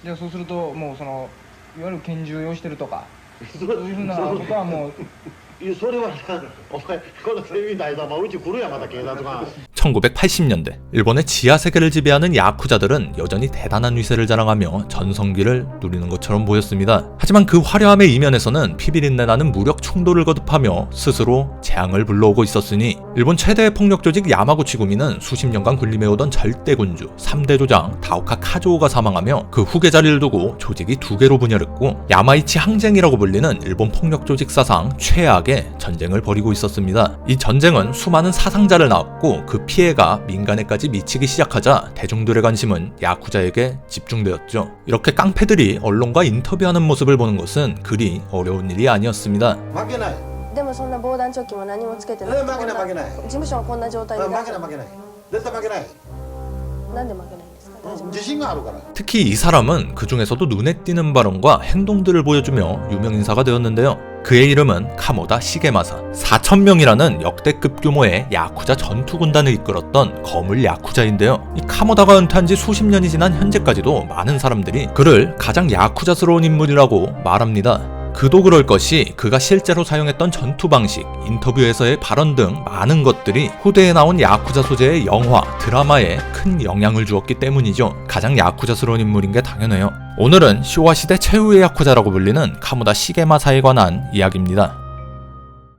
じゃあそうするともうそのいわゆる拳銃を用意してるとかそういうふうなことはもういやそれはお前このセミ大様うち来るやまた警察官 1980년대 일본의 지하 세계를 지배하는 야쿠자들은 여전히 대단한 위세를 자랑하며 전성기를 누리는 것처럼 보였습니다. 하지만 그 화려함의 이면에서는 피비린내 나는 무력 충돌을 거듭하며 스스로 재앙을 불러오고 있었으니 일본 최대의 폭력 조직 야마구치구미는 수십 년간 군림해오던 절대군주 3대 조장 다오카 카조오가 사망하며 그 후계 자리를 두고 조직이 두 개로 분열했고 야마이치 항쟁이라고 불리는 일본 폭력 조직 사상 최악의 전쟁을 벌이고 있었습니다. 이 전쟁은 수많은 사상자를 낳았고 그 피해가 민간에까지 미치기 시작하자 대중들의 관심은 야쿠자에게 집중되었죠. 이렇게 깡패들이 언론과 인터뷰하는 모습을 보는 것은 그리 어려운 일이 아니었습니다. 負けないでもそんな防弾チョッキも何もつけてなくて負けない負けない事務所はこんな状態で負けない負けない絶対負けないなんで負けないんですか大丈夫自信があるから 특히 이 사람은 그 중에서도 눈에 띄는 발언과 행동들을 보여주며 유명인사가 되었는데요. 그의 이름은 카모다 시게마사. 4,000명이라는 역대급 규모의 야쿠자 전투군단을 이끌었던 거물 야쿠자인데요. 이 카모다가 은퇴한 지 수십 년이 지난 현재까지도 많은 사람들이 그를 가장 야쿠자스러운 인물이라고 말합니다. 그도 그럴 것이 그가 실제로 사용했던 전투 방식, 인터뷰에서의 발언 등 많은 것들이 후대에 나온 야쿠자 소재의 영화, 드라마에 큰 영향을 주었기 때문이죠. 가장 야쿠자스러운 인물인 게 당연해요. 오늘은 쇼와 시대 최후의 야쿠자라고 불리는 카모다 시게마사에 관한 이야기입니다.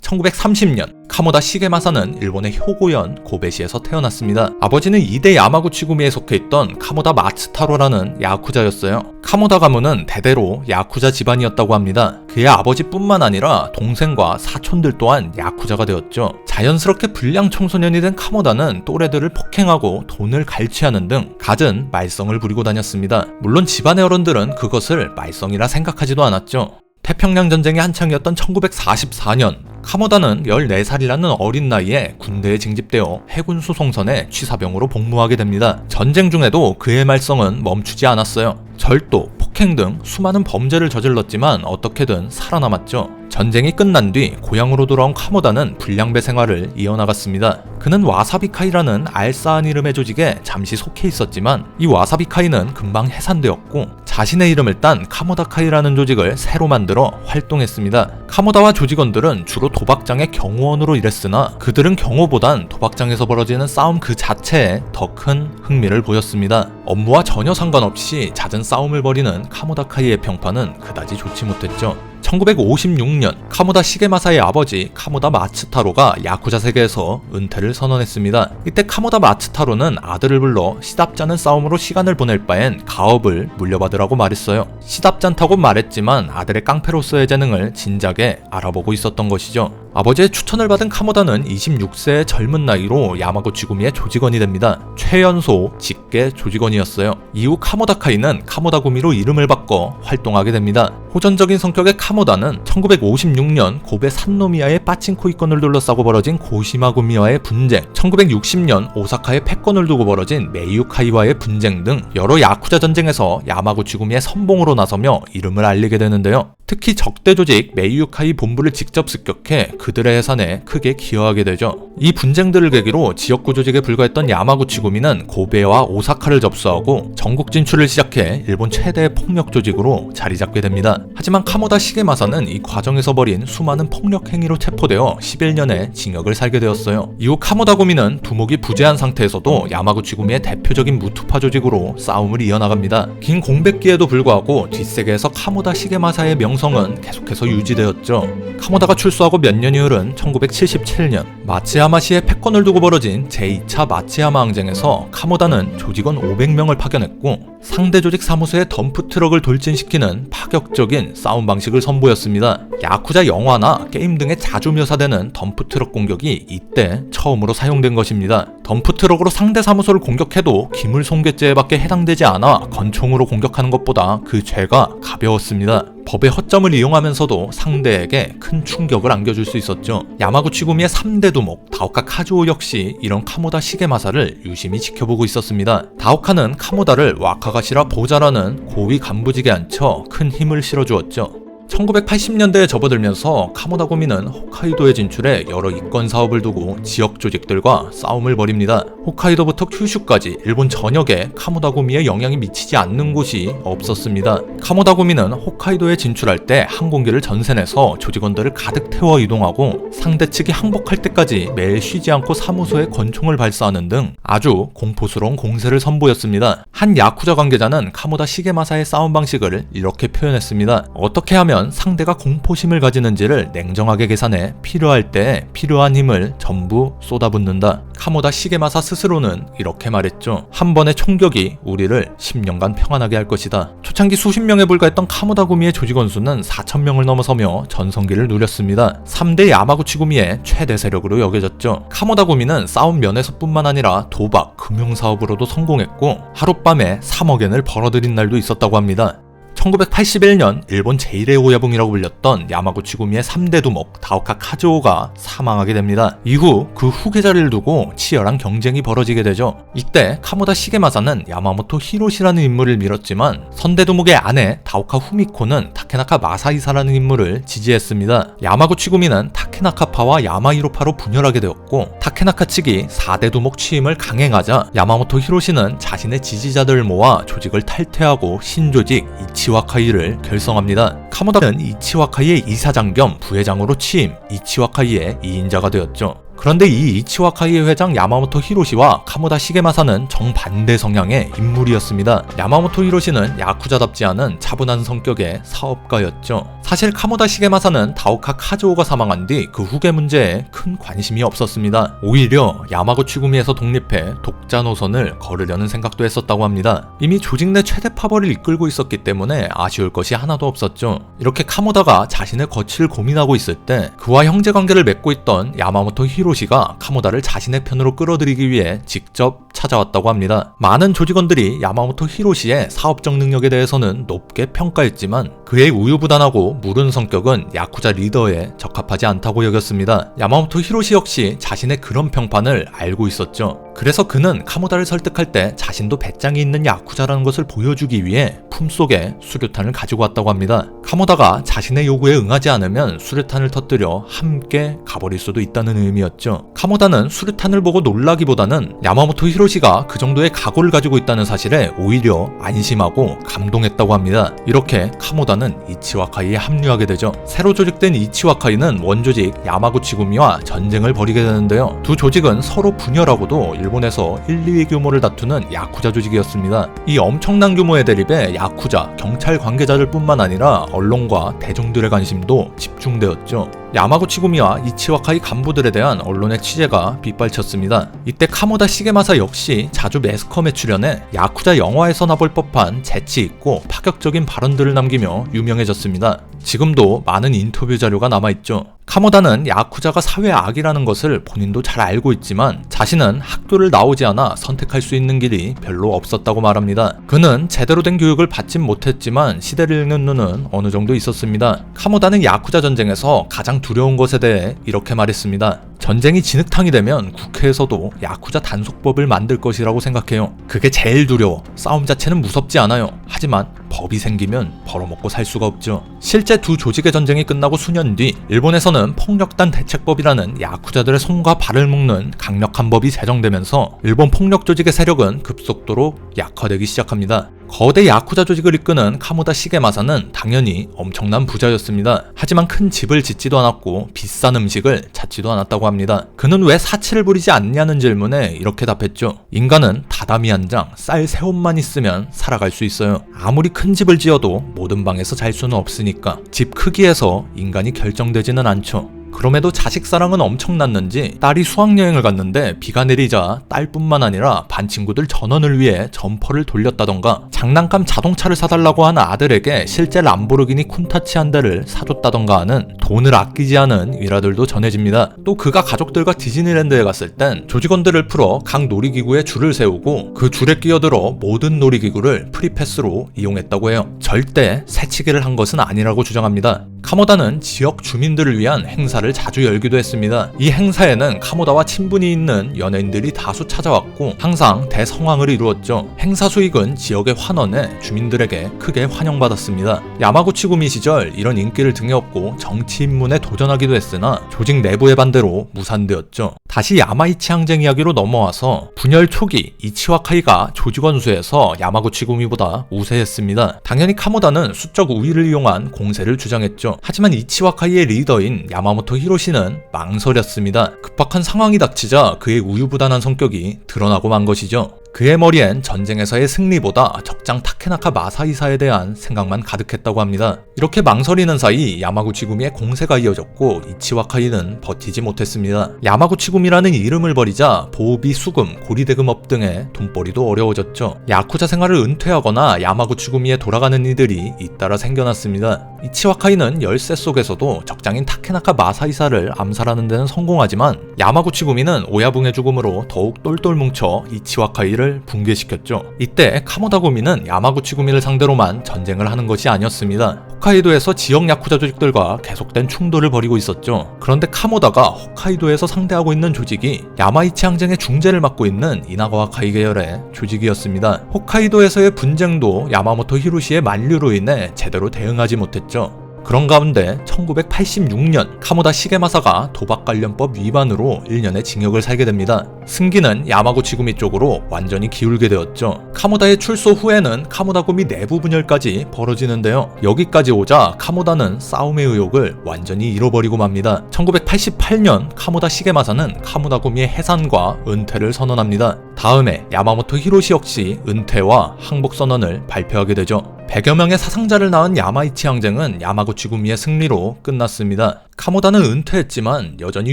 1930년 카모다 시게마사는 일본의 효고현 고베시에서 태어났습니다. 아버지는 2대 야마구치구미에 속해있던 카모다 마츠타로라는 야쿠자였어요. 카모다 가문은 대대로 야쿠자 집안이었다고 합니다. 그의 아버지뿐만 아니라 동생과 사촌들 또한 야쿠자가 되었죠. 자연스럽게 불량 청소년이 된 카모다는 또래들을 폭행하고 돈을 갈취하는 등 갖은 말썽을 부리고 다녔습니다. 물론 집안의 어른들은 그것을 말썽이라 생각하지도 않았죠. 태평양 전쟁이 한창이었던 1944년 카모다는 14살이라는 어린 나이에 군대에 징집되어 해군 수송선에 취사병으로 복무하게 됩니다. 전쟁 중에도 그의 말썽은 멈추지 않았어요. 절도, 폭행 등 수많은 범죄를 저질렀지만 어떻게든 살아남았죠. 전쟁이 끝난 뒤 고향으로 돌아온 카모다는 불량배 생활을 이어나갔습니다. 그는 와사비카이라는 알싸한 이름의 조직에 잠시 속해 있었지만 이 와사비카이는 금방 해산되었고 자신의 이름을 딴 카모다카이라는 조직을 새로 만들어 활동했습니다. 카모다와 조직원들은 주로 도박장의 경호원으로 일했으나 그들은 경호보단 도박장에서 벌어지는 싸움 그 자체에 더 큰 흥미를 보였습니다. 업무와 전혀 상관없이 잦은 싸움을 벌이는 카모다카이의 평판은 그다지 좋지 못했죠. 1956년 카모다 시게마사의 아버지 카모다 마츠타로가 야쿠자 세계에서 은퇴를 선언했습니다. 이때 카모다 마츠타로는 아들을 불러 시답잖은 싸움으로 시간을 보낼 바엔 가업을 물려받으라고 말했어요. 시답잖다고 말했지만 아들의 깡패로서의 재능을 진작에 알아보고 있었던 것이죠. 아버지의 추천을 받은 카모다는 26세의 젊은 나이로 야마구치구미의 조직원이 됩니다. 최연소 직계 조직원이었어요. 이후 카모다카이는 카모다구미로 이름을 바꿔 활동하게 됩니다. 호전적인 성격의 카모다는 1956년 고베 산노미야의 빠친코 이권을 둘러싸고 벌어진 고시마구미와의 분쟁, 1960년 오사카의 패권을 두고 벌어진 메이유카이와의 분쟁 등 여러 야쿠자 전쟁에서 야마구치구미의 선봉으로 나서며 이름을 알리게 되는데요. 특히 적대 조직 메이유카이 본부를 직접 습격해 그들의 해산에 크게 기여하게 되죠. 이 분쟁들을 계기로 지역구 조직에 불과했던 야마구치구미는 고베와 오사카를 접수하고 전국 진출을 시작해 일본 최대의 폭력 조직으로 자리 잡게 됩니다. 하지만 카모다 시게마사는 이 과정에서 벌인 수많은 폭력 행위로 체포되어 11년의 징역을 살게 되었어요. 이후 카모다구미는 두목이 부재한 상태에서도 야마구치구미의 대표적인 무투파 조직으로 싸움을 이어나갑니다. 긴 공백기에도 불구하고 뒷세계에서 카모다 시게마사의 명성은 계속해서 유지되었죠. 카모다가 출소하고 몇 년이 흐른 1977년 마츠야마시의 패권을 두고 벌어진 제2차 마츠야마 항쟁에서 카모다는 조직원 500명을 파견했고 상대 조직 사무소에 덤프트럭을 돌진시키는 파격적인 싸움 방식을 선보였습니다. 야쿠자 영화나 게임 등에 자주 묘사되는 덤프트럭 공격이 이때 처음으로 사용된 것입니다. 덤프트럭으로 상대 사무소를 공격해도 기물손괴죄밖에 해당되지 않아 건총으로 공격하는 것보다 그 죄가 가벼웠습니다. 법의 허점을 이용하면서도 상대에게 큰 충격을 안겨줄 수 있었죠. 야마구치구미의 3대 두목 다오카 카즈오 역시 이런 카모다 시게마사를 유심히 지켜보고 있었습니다. 다오카는 카모다를 와카가시라 보자라는 고위 간부직에 앉혀 큰 힘을 실어주었죠. 1980년대에 접어들면서 카모다 구미는 홋카이도에 진출해 여러 이권 사업을 두고 지역 조직들과 싸움을 벌입니다. 홋카이도부터 큐슈까지 일본 전역에 카모다 구미의 영향이 미치지 않는 곳이 없었습니다. 카모다 구미는 홋카이도에 진출할 때 항공기를 전세내서 조직원들을 가득 태워 이동하고 상대 측이 항복할 때까지 매일 쉬지 않고 사무소에 권총을 발사하는 등 아주 공포스러운 공세를 선보였습니다. 한 야쿠자 관계자는 카모다 시게마사의 싸움 방식을 이렇게 표현했습니다. 어떻게 하면 상대가 공포심을 가지는지를 냉정하게 계산해 필요할 때 필요한 힘을 전부 쏟아붓는다. 카모다 시게마사 스스로는 이렇게 말했죠. 한 번의 총격이 우리를 10년간 평안하게 할 것이다. 초창기 수십 명에 불과했던 카모다 구미의 조직원 수는 4,000명을 넘어서며 전성기를 누렸습니다. 3대 야마구치 구미의 최대 세력으로 여겨졌죠. 카모다 구미는 싸움 면에서뿐만 아니라 도박, 금융사업으로도 성공했고 하룻밤에 3억 엔을 벌어들인 날도 있었다고 합니다. 1981년 일본 제1의 오야붕이라고 불렸던 야마구치 구미의 3대 두목 다오카 카즈오가 사망하게 됩니다. 이후 그 후계자를 두고 치열한 경쟁이 벌어지게 되죠. 이때 카모다 시게마사는 야마모토 히로시라는 인물을 밀었지만 선대 두목의 아내 다오카 후미코는 타케나카 마사이사라는 인물을 지지했습니다. 야마구치 구미는 타케나카파와 야마히로파로 분열하게 되었고 타케나카 측이 4대 두목 취임을 강행하자 야마모토 히로시는 자신의 지지자들을 모아 조직을 탈퇴하고 신조직 이치와카이를 결성합니다. 카모다는 이치와카이의 이사장 겸 부회장으로 취임, 이치와카이의 2인자가 되었죠. 그런데 이 이치와카이의 회장 야마모토 히로시와 카모다 시게마사는 정반대 성향의 인물이었습니다. 야마모토 히로시는 야쿠자답지 않은 차분한 성격의 사업가였죠. 사실 카모다 시게마사는 다오카 카즈오가 사망한 뒤 그 후계 문제에 큰 관심이 없었습니다. 오히려 야마구치 구미에서 독립해 독자 노선을 걸으려는 생각도 했었다고 합니다. 이미 조직 내 최대 파벌을 이끌고 있었기 때문에 아쉬울 것이 하나도 없었죠. 이렇게 카모다가 자신의 거취를 고민하고 있을 때 그와 형제관계를 맺고 있던 야마모토 히로시가 카모다를 자신의 편으로 끌어들이기 위해 직접 찾아왔다고 합니다. 많은 조직원들이 야마모토 히로시의 사업적 능력에 대해서는 높게 평가했지만 그의 우유부단하고 무른 성격은 야쿠자 리더에 적합하지 않다고 여겼습니다. 야마모토 히로시 역시 자신의 그런 평판을 알고 있었죠. 그래서 그는 카모다를 설득할 때 자신도 배짱이 있는 야쿠자라는 것을 보여주기 위해 품속에 수류탄을 가지고 왔다고 합니다. 카모다가 자신의 요구에 응하지 않으면 수류탄을 터뜨려 함께 가버릴 수도 있다는 의미였죠. 카모다는 수류탄을 보고 놀라기보다는 야마모토 히로시가 그 정도의 각오를 가지고 있다는 사실에 오히려 안심하고 감동했다고 합니다. 이렇게 카모다는 이치와카이에 합류하게 되죠. 새로 조직된 이치와카이는 원조직 야마구치 구미와 전쟁을 벌이게 되는데요. 두 조직은 서로 분열하고도 일본에서 1, 2위 규모를 다투는 야쿠자 조직이었습니다. 이 엄청난 규모의 대립에 야쿠자, 경찰 관계자들 뿐만 아니라 언론과 대중들의 관심도 집중되었죠. 야마구치 구미와 이치와카이 간부들에 대한 언론의 취재가 빗발쳤습니다. 이때 카모다 시게마사 역시 자주 매스컴에 출연해 야쿠자 영화에서 나볼 법한 재치 있고 파격적인 발언들을 남기며 유명해졌습니다. 지금도 많은 인터뷰 자료가 남아있죠. 카모다는 야쿠자가 사회 악이라는 것을 본인도 잘 알고 있지만 자신은 학교를 나오지 않아 선택할 수 있는 길이 별로 없었다고 말합니다. 그는 제대로 된 교육을 받진 못했지만 시대를 읽는 눈은 어느 정도 있었습니다. 카모다는 야쿠자 전쟁에서 가장 두려운 것에 대해 이렇게 말했습니다. 전쟁이 진흙탕이 되면 국회에서도 야쿠자 단속법을 만들 것이라고 생각해요. 그게 제일 두려워. 싸움 자체는 무섭지 않아요. 하지만 법이 생기면 벌어먹고 살 수가 없죠. 실제 두 조직의 전쟁이 끝나고 수년 뒤 일본에서는 폭력단 대책법이라는 야쿠자들의 손과 발을 묶는 강력한 법이 제정되면서 일본 폭력 조직의 세력은 급속도로 약화되기 시작합니다. 거대 야쿠자 조직을 이끄는 카모다 시게마사는 당연히 엄청난 부자였습니다. 하지만 큰 집을 짓지도 않았고 비싼 음식을 찾지도 않았다고 합니다. 그는 왜 사치를 부리지 않냐는 질문에 이렇게 답했죠. 인간은 다다미 한 장, 쌀 세 옷만 있으면 살아갈 수 있어요. 아무리 큰 집을 지어도 모든 방에서 잘 수는 없으니까 집 크기에서 인간이 결정되지는 않죠. 그럼에도 자식 사랑은 엄청났는지 딸이 수학여행을 갔는데 비가 내리자 딸뿐만 아니라 반 친구들 전원을 위해 점퍼를 돌렸다던가 장난감 자동차를 사달라고 한 아들에게 실제 람보르기니 쿤타치 한 대를 사줬다던가 하는 돈을 아끼지 않은 일화들도 전해집니다. 또 그가 가족들과 디즈니랜드에 갔을 땐 조직원들을 풀어 각 놀이기구에 줄을 세우고 그 줄에 끼어들어 모든 놀이기구를 프리패스로 이용했다고 해요. 절대 새치기를 한 것은 아니라고 주장합니다. 카모다는 지역 주민들을 위한 행사를 자주 열기도 했습니다. 이 행사에는 카모다와 친분이 있는 연예인들이 다수 찾아왔고 항상 대성황을 이루었죠. 행사 수익은 지역에 환원해 주민들에게 크게 환영받았습니다. 야마구치구미 시절 이런 인기를 등에 업고 정치 입문에 도전하기도 했으나 조직 내부의 반대로 무산되었죠. 다시 야마이치 항쟁 이야기로 넘어와서 분열 초기 이치와카이가 조직원 수에서 야마구치구미보다 우세했습니다. 당연히 카모다는 수적 우위를 이용한 공세를 주장했죠. 하지만 이치와카이의 리더인 야마모토 히로시는 망설였습니다. 급박한 상황이 닥치자 그의 우유부단한 성격이 드러나고 만 것이죠. 그의 머리엔 전쟁에서의 승리보다 적장 타케나카 마사이사에 대한 생각만 가득했다고 합니다. 이렇게 망설이는 사이 야마구치구미의 공세가 이어졌고 이치와카이는 버티지 못했습니다. 야마구치구미라는 이름을 버리자 보호비 수금, 고리대금업 등의 돈벌이도 어려워졌죠. 야쿠자 생활을 은퇴하거나 야마구치구미에 돌아가는 이들이 잇따라 생겨났습니다. 이치와카이는 열세 속에서도 적장인 타케나카 마사이사를 암살하는 데는 성공하지만 야마구치구미는 오야붕의 죽음으로 더욱 똘똘 뭉쳐 이치와카이를 붕괴시켰죠. 이때 카모다구미는 야마구치구미를 상대로만 전쟁을 하는 것이 아니었습니다. 홋카이도에서 지역 야쿠자 조직들과 계속된 충돌을 벌이고 있었죠. 그런데 카모다가 홋카이도에서 상대하고 있는 조직이 야마이치 항쟁의 중재를 맡고 있는 이나가와카이 계열의 조직이었습니다. 홋카이도에서의 분쟁도 야마모토 히로시의 만류로 인해 제대로 대응하지 못했죠. 그런 가운데 1986년 카모다 시게마사가 도박관련법 위반으로 1년의 징역을 살게 됩니다. 승기는 야마구치구미 쪽으로 완전히 기울게 되었죠. 카모다의 출소 후에는 카모다구미 내부 분열까지 벌어지는데요. 여기까지 오자 카모다는 싸움의 의욕을 완전히 잃어버리고 맙니다. 1988년 카모다 시게마사는 카모다구미의 해산과 은퇴를 선언합니다. 다음해 야마모토 히로시 역시 은퇴와 항복 선언을 발표하게 되죠. 100여 명의 사상자를 낳은 야마이치 항쟁은 야마구치구미의 승리로 끝났습니다. 카모다는 은퇴했지만 여전히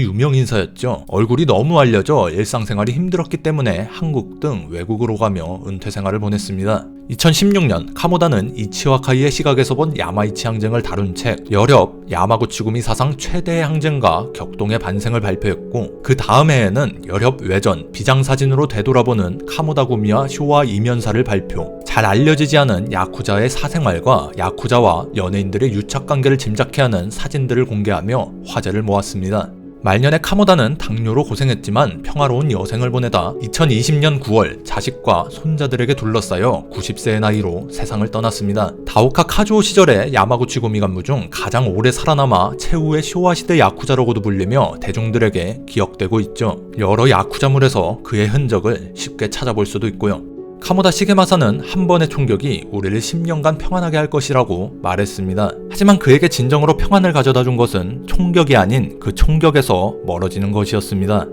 유명인사였죠. 얼굴이 너무 알려져 일상생활이 힘들었기 때문에 한국 등 외국으로 가며 은퇴 생활을 보냈습니다. 2016년 카모다는 이치와카이의 시각에서 본 야마이치 항쟁을 다룬 책 여렵 야마구치구미 사상 최대의 항쟁과 격동의 반생을 발표했고 그 다음 해에는 여렵 외전 비장사진으로 되돌아보는 카모다구미와 쇼와 이면사를 발표. 잘 알려지지 않은 야쿠자의 사생활과 야쿠자와 연예인들의 유착관계를 짐작케 하는 사진들을 공개하며 화제를 모았습니다. 말년에 카모다는 당뇨로 고생했지만 평화로운 여생을 보내다 2020년 9월 자식과 손자들에게 둘러싸여 90세의 나이로 세상을 떠났습니다. 다오카 카즈오 시절에 야마구치구미 간부 중 가장 오래 살아남아 최후의 쇼와 시대 야쿠자라고도 불리며 대중들에게 기억되고 있죠. 여러 야쿠자물에서 그의 흔적을 쉽게 찾아볼 수도 있고요. 카모다 시게마사는 한 번의 총격이 우리를 10년간 평안하게 할 것이라고 말했습니다. 하지만 그에게 진정으로 평안을 가져다 준 것은 총격이 아닌 그 총격에서 멀어지는 것이었습니다.